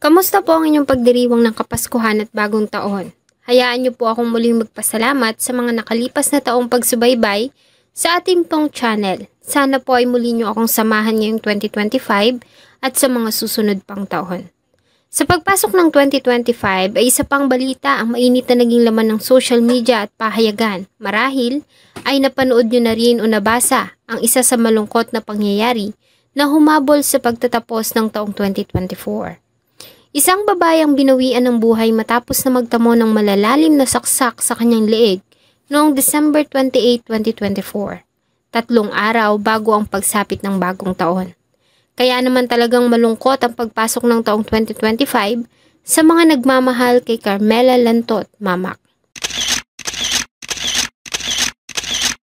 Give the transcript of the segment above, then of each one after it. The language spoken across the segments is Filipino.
Kamusta po ang inyong pagdiriwang ng Kapaskuhan at Bagong Taon? Hayaan niyo po akong muling magpasalamat sa mga nakalipas na taong pagsubaybay sa ating pong channel. Sana po ay muli niyo akong samahan ngayong 2025 at sa mga susunod pang taon. Sa pagpasok ng 2025 ay isa pang balita ang mainit na naging laman ng social media at pahayagan. Marahil ay napanood niyo na rin o nabasa ang isa sa malungkot na pangyayari na humabol sa pagtatapos ng taong 2024. Isang babayang binawian ng buhay matapos na magtamo ng malalalim na saksak sa kanyang leeg noong December 28, 2024. 3 araw bago ang pagsapit ng bagong taon. Kaya naman talagang malungkot ang pagpasok ng taong 2025 sa mga nagmamahal kay Carmela Lantot Mamak.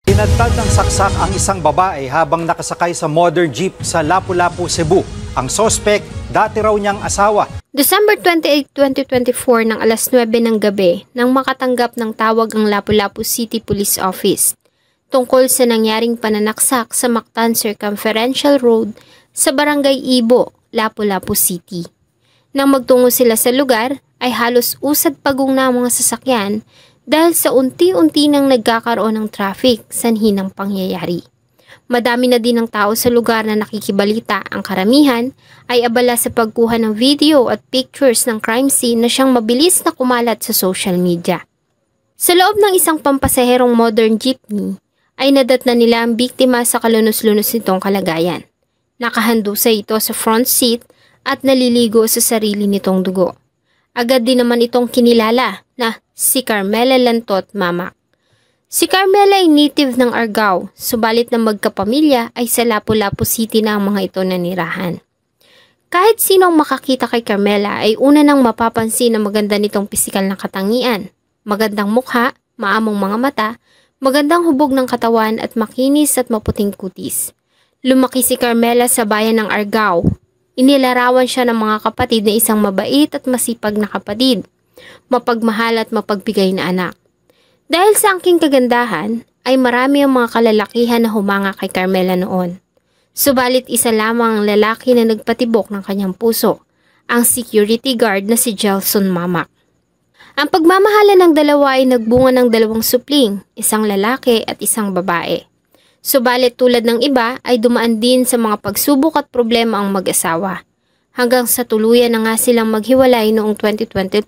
Tinadtad ng saksak ang isang babae habang nakasakay sa modern jeep sa Lapu-Lapu, Cebu. Ang sospek, dati raw niyang asawa. December 28, 2024 ng alas 9 ng gabi nang makatanggap ng tawag ang Lapu-Lapu City Police Office tungkol sa nangyaring pananaksak sa Mactan Circumferential Road sa Barangay Ibo, Lapu-Lapu City. Nang magtungo sila sa lugar ay halos usad pagong na mga sasakyan dahil sa unti-unti nang nagkakaroon ng traffic sanhi ng pangyayari. Madami na din ang tao sa lugar na nakikibalita. Ang karamihan ay abala sa pagkuha ng video at pictures ng crime scene na siyang mabilis na kumalat sa social media. Sa loob ng isang pampasaherong modern jeepney ay nadatnan nila ang biktima sa kalunos-lunos nitong kalagayan. Nakahandusay ito sa front seat at naliligo sa sarili nitong dugo. Agad din naman itong kinilala na si Carmela Lantot Mamak. Si Carmela ay native ng Argao, subalit na magkapamilya ay sa Lapu-Lapu City na ang mga ito nanirahan. Kahit sino ang makakita kay Carmela ay una nang mapapansin na maganda nitong pisikal na katangian, magandang mukha, maamong mga mata, magandang hubog ng katawan at makinis at maputing kutis. Lumaki si Carmela sa bayan ng Argao. Inilarawan siya ng mga kapatid na isang mabait at masipag na kapatid, mapagmahal at mapagbigay na anak. Dahil sa angking kagandahan, ay marami ang mga kalalakihan na humanga kay Carmela noon. Subalit isa lamang ang lalaki na nagpatibok ng kanyang puso, ang security guard na si Gelson Mamak. Ang pagmamahala ng dalawa ay nagbunga ng 2 supling, isang lalaki at isang babae. Subalit tulad ng iba ay dumaan din sa mga pagsubok at problema ang mag-asawa. Hanggang sa tuluyan na nga silang maghiwalay noong 2012.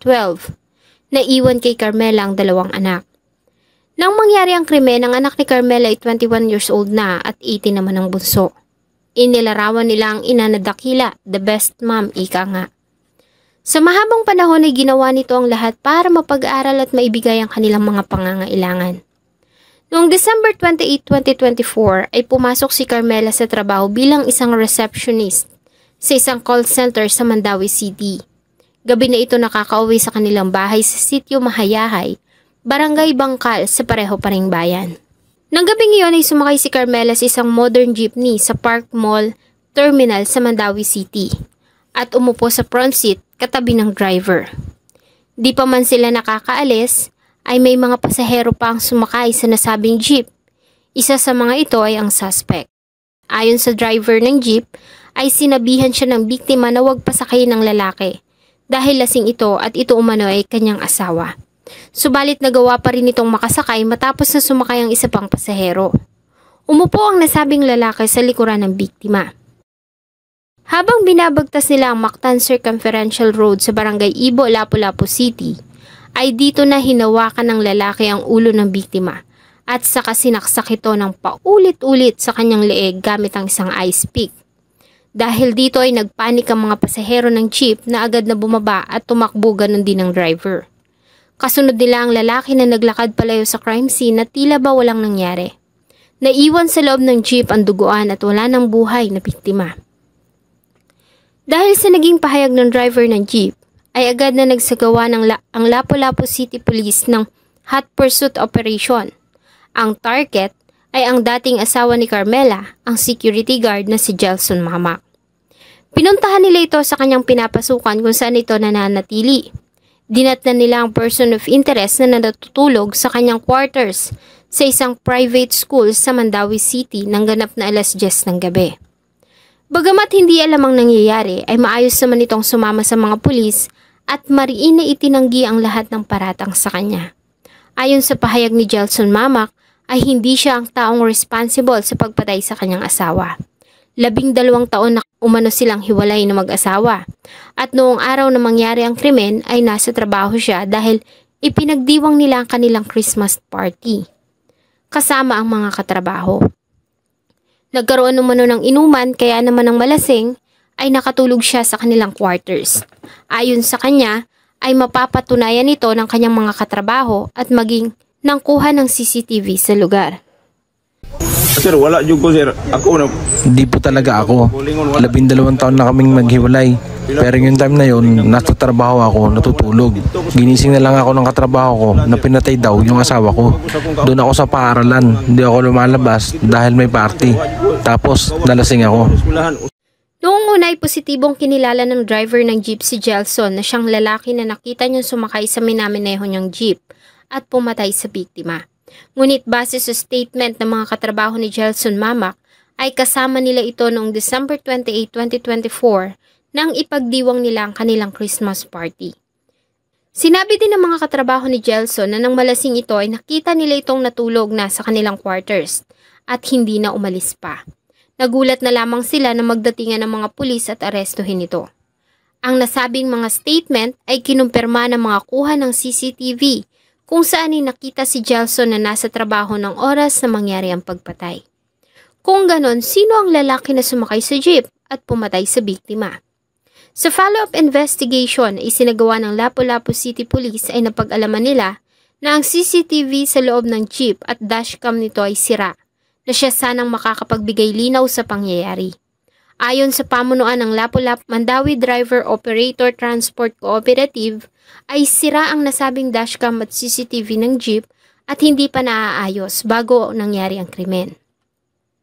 Naiwan kay Carmela ang 2 anak. Nang mangyari ang krimen, ang anak ni Carmela ay 21 years old na at 18 naman ang bunso. Inilarawan nila ang ina na dakila, the best mom, ika nga. Sa mahabang panahon ay ginawa nito ang lahat para mapag-aral at maibigay ang kanilang mga pangangailangan. Noong December 28, 2024 ay pumasok si Carmela sa trabaho bilang isang receptionist sa isang call center sa Mandawi City. Gabi na ito nakakauwi sa kanilang bahay sa sitio Mahayahay, Barangay Bangkal sa pareho pa ring bayan. Nang gabing iyon ay sumakay si Carmela sa isang modern jeepney sa Park Mall Terminal sa Mandawi City at umupo sa front seat katabi ng driver. Di pa man sila nakakaalis ay may mga pasahero pa ang sumakay sa nasabing jeep. Isa sa mga ito ay ang suspect. Ayon sa driver ng jeep ay sinabihan siya ng biktima na huwag pasakay ng lalaki dahil lasing ito at ito umano ay kanyang asawa. Subalit nagawa pa rin itong makasakay matapos na sumakay ang isa pang pasahero. Umupo ang nasabing lalaki sa likuran ng biktima. Habang binabagtas nila ang Mactan Circumferential Road sa Barangay Ibo, Lapu-Lapu City, ay dito na hinawakan ng lalaki ang ulo ng biktima at saka sinaksak ito ng paulit-ulit sa kanyang leeg gamit ang isang ice pick. Dahil dito ay nagpanik ang mga pasahero ng jeep na agad na bumaba at tumakbo ganun din ang driver. Kasunod nila ang lalaki na naglakad palayo sa crime scene na tila ba walang nangyari. Naiwan sa loob ng jeep ang duguan at wala ng buhay na biktima. Dahil sa naging pahayag ng driver ng jeep, ay agad na nagsagawa ang Lapu-Lapu City Police ng hot pursuit operation. Ang target ay ang dating asawa ni Carmela, ang security guard na si Gelson Mamak. Pinuntahan nila ito sa kanyang pinapasukan kung saan ito nananatili. Dinatnan nila ang person of interest na natutulog sa kanyang quarters sa isang private school sa Mandawi City nang ganap na alas 10 ng gabi. Bagamat hindi alam ang nangyayari, ay maayos naman itong sumama sa mga pulis at mariin na itinanggi ang lahat ng paratang sa kanya. Ayon sa pahayag ni Jelson Mamak, ay hindi siya ang taong responsible sa pagpatay sa kanyang asawa. 12 taon na umano silang hiwalay na mag-asawa. At noong araw na mangyari ang krimen ay nasa trabaho siya dahil ipinagdiwang nila ang kanilang Christmas party kasama ang mga katrabaho. Nagkaroon umano ng inuman kaya naman ang malasing ay nakatulog siya sa kanilang quarters. Ayon sa kanya ay mapapatunayan ito ng kanyang mga katrabaho at maging ng kuha ng CCTV sa lugar. Sir, wala yung ko, sir. Ako na. Hindi po talaga ako. 12 taon na kaming maghiwalay. Pero yung time na yun, nasa trabaho ako, natutulog. Ginising na lang ako ng katrabaho ko na pinatay daw yung asawa ko. Doon ako sa paaralan. Hindi ako lumalabas dahil may party. Tapos, nalasing ako. Noong una ay positibong kinilala ng driver ng jeep si Jelson na siyang lalaki na nakita niyang sumakay sa minamineho niyang jeep at pumatay sa biktima. Ngunit base sa statement ng mga katrabaho ni Jelson Mamak, ay kasama nila ito noong December 28, 2024 nang ipagdiwang nila ang kanilang Christmas party. Sinabi din ng mga katrabaho ni Jelson na nang malasing ito ay nakita nila itong natulog na sa kanilang quarters at hindi na umalis pa. Nagulat na lamang sila na magdatingan ng mga pulis at arestuhin ito. Ang nasabing mga statement ay kinumpirma ng mga kuha ng CCTV kung saan ay nakita si Jelson na nasa trabaho ng oras na mangyari ang pagpatay. Kung ganon, sino ang lalaki na sumakay sa jeep at pumatay sa biktima? Sa follow-up investigation ay isinagawa ng Lapu-Lapu City Police ay napag-alaman nila na ang CCTV sa loob ng jeep at dashcam nito ay sira, na siya sanang makakapagbigay linaw sa pangyayari. Ayon sa pamunuan ng Lapu-Lapu Mandawi Driver Operator Transport Cooperative, ay sira ang nasabing dashcam at CCTV ng jeep at hindi pa naaayos bago nangyari ang krimen.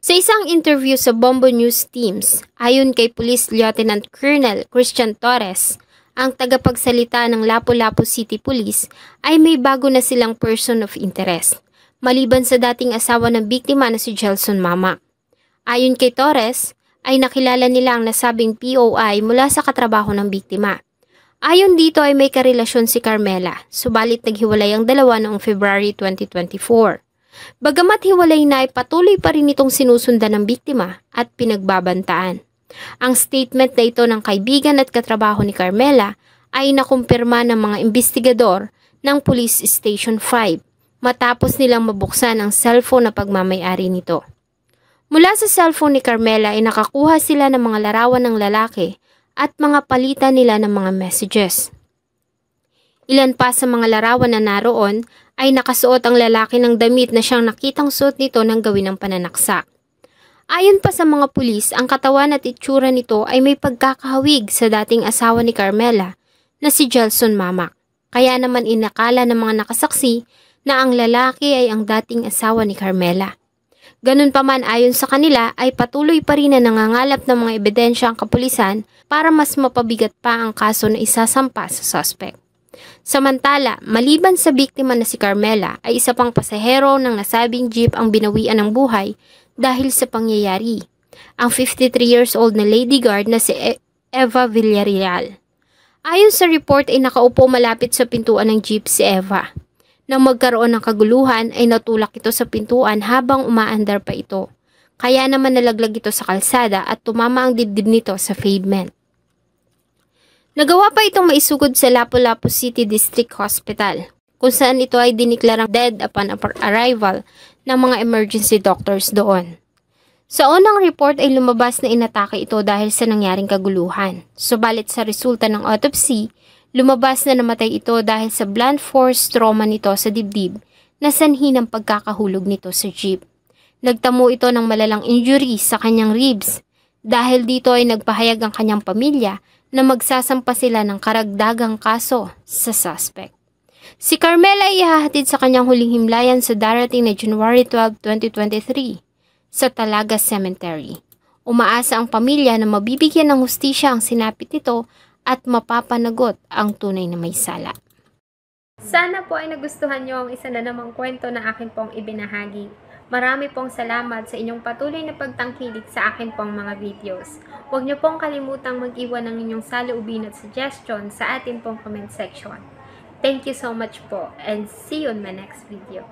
Sa isang interview sa Bombo News Teams, ayon kay Police Lieutenant Colonel Christian Torres, ang tagapagsalita ng Lapu-Lapu City Police ay may bago na silang person of interest, maliban sa dating asawa ng biktima na si Jelson Mamak. Ayon kay Torres, ay nakilala nila ang nasabing POI mula sa katrabaho ng biktima. Ayon dito ay may karelasyon si Carmela, subalit naghiwalay ang dalawa noong February 2024. Bagamat hiwalay na ay patuloy pa rin itong sinusundan ng biktima at pinagbabantaan. Ang statement na ito ng kaibigan at katrabaho ni Carmela ay nakumpirma ng mga investigador ng Police Station 5 matapos nilang mabuksan ang cellphone na pagmamayari nito. Mula sa cellphone ni Carmela ay nakakuha sila ng mga larawan ng lalaki at mga palitan nila ng mga messages. Ilan pa sa mga larawan na naroon ay nakasuot ang lalaki ng damit na siyang nakitang suot nito nang gawin ng pananaksak. Ayon pa sa mga pulis, ang katawan at itsura nito ay may pagkakahawig sa dating asawa ni Carmela na si Jelson Mamak. Kaya naman inakala ng mga nakasaksi na ang lalaki ay ang dating asawa ni Carmela. Ganun pa man ayon sa kanila ay patuloy pa rin na nangangalap ng mga ebidensya ang kapulisan para mas mapabigat pa ang kaso na isasampa sa suspect. Samantala, maliban sa biktima na si Carmela ay isa pang pasahero ng nasabing jeep ang binawian ng buhay dahil sa pangyayari. Ang 53 years old na lady guard na si Eva Villarreal. Ayon sa report ay nakaupo malapit sa pintuan ng jeep si Eva. Nang magkaroon ng kaguluhan ay natulak ito sa pintuan habang umaandar pa ito. Kaya naman nalaglag ito sa kalsada at tumama ang dibdib nito sa pavement. Nagawa pa itong maisugod sa Lapu-Lapu City District Hospital, kung saan ito ay diniklarang dead upon arrival ng mga emergency doctors doon. Sa unang report ay lumabas na inatake ito dahil sa nangyaring kaguluhan. Subalit sa resulta ng autopsy, lumabas na namatay ito dahil sa blunt force trauma nito sa dibdib na sanhi ng pagkakahulog nito sa jeep. Nagtamo ito ng malalang injury sa kanyang ribs dahil dito ay nagpahayag ang kanyang pamilya na magsasampa sila ng karagdagang kaso sa suspect. Si Carmela ay ihahatid sa kanyang huling himlayan sa darating na January 12, 2023 sa Talaga Cemetery. Umaasa ang pamilya na mabibigyan ng hustisya ang sinapit nito at mapapanagot ang tunay na may sala. Sana po ay nagustuhan niyo ang isa na namang kwento na akin pong ibinahagi. Marami pong salamat sa inyong patuloy na pagtangkilik sa akin pong mga videos. Huwag niyo pong kalimutang mag-iwan ng inyong saloobin at suggestion sa atin pong comment section. Thank you so much po and see you on my next video.